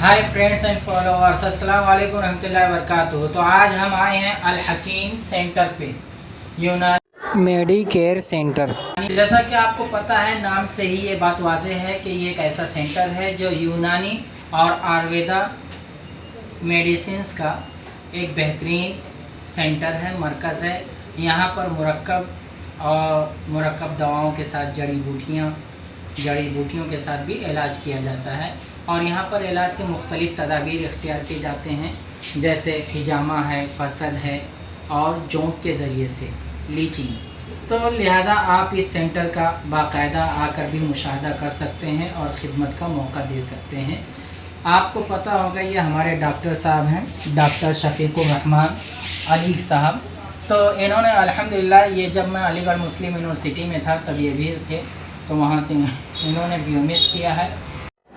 Hi friends and followers, अस्सलाम वालेकुम रहमतुल्लाहि व बरकातुहू। तो आज हम आए हैं अल हकीम सेंटर पे, यूनानी मेडिकेयर सेंटर। जैसा कि आपको पता है, नाम से ही ये बात वाज़ेह है कि ये एक ऐसा सेंटर है जो यूनानी और आयुर्वेदा मेडिसिन्स का एक बेहतरीन सेंटर है, मरकज़ है। यहाँ पर मुरक्कब दवाओं के साथ जड़ी बूटियों के साथ भी इलाज किया जाता है। और यहाँ पर इलाज के मुख्तलिफ़ तदाबीर इख्तियार किए जाते हैं, जैसे हिजामा है, फसद है और जोंक के ज़रिए से लीचिंग। तो लिहाजा आप इस सेंटर का बाकायदा आकर भी मुशाहदा कर सकते हैं और ख़िदमत का मौका दे सकते हैं। आपको पता होगा, ये हमारे डॉक्टर साहब हैं, डॉक्टर शफीकुर रहमान अली साहब। तो इन्होंने अल्हम्दुलिल्लाह, ये जब मैं अलीगढ़ मुस्लिम यूनिवर्सिटी में था तब ये भी थे, तो वहाँ से इन्होंने BMS किया है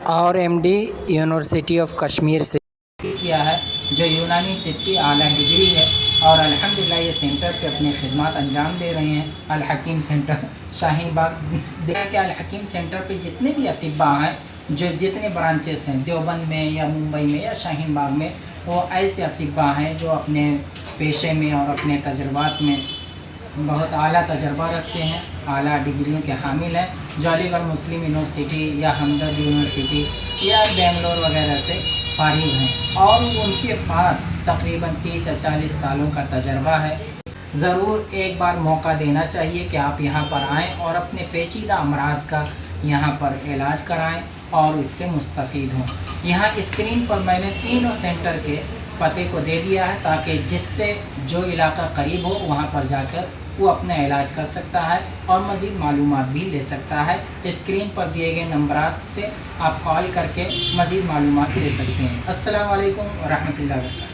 और MD यूनिवर्सिटी ऑफ कश्मीर से किया है, जो यूनानी तिब की आला डिग्री है। और अल्हम्दुलिल्लाह ये सेंटर पे अपनी खिदमत अंजाम दे रहे हैं। अल हकीम सेंटर शाहीन बाग, देखा कि अल हकीम सेंटर पे जितने भी अतिब्बा हैं, जो जितने ब्रांचेस हैं देवबंद में या मुंबई में या शाहीन बाग में, वो ऐसे अतिब्बा हैं जो अपने पेशे में और अपने तजर्बात में बहुत आला तजर्बा रखते हैं, आला डिग्रियों के हामिल हैं, जो अलीगढ़ मुस्लिम यूनिवर्सिटी या हमदर्द यूनिवर्सिटी या बेंगलोर वगैरह से फारिग हैं। और उनके पास तकरीबन 30 या 40 सालों का तजर्बा है। ज़रूर एक बार मौका देना चाहिए कि आप यहाँ पर आएँ और अपने पेचीदा अमराज का यहाँ पर इलाज कराएँ और इससे मुस्तफ़ीद हों। यहाँ स्क्रीन पर मैंने तीनों सेंटर के पते को दे दिया है, ताकि जिससे जो इलाका करीब हो वहाँ पर जाकर वो अपना इलाज कर सकता है और मज़ीद मालूमात भी ले सकता है। स्क्रीन पर दिए गए नंबरात से आप कॉल करके मज़ीद मालूमात ले सकते हैं। अस्सलाम वालेकुम व रहमतुल्लाहि व बरकातुहू।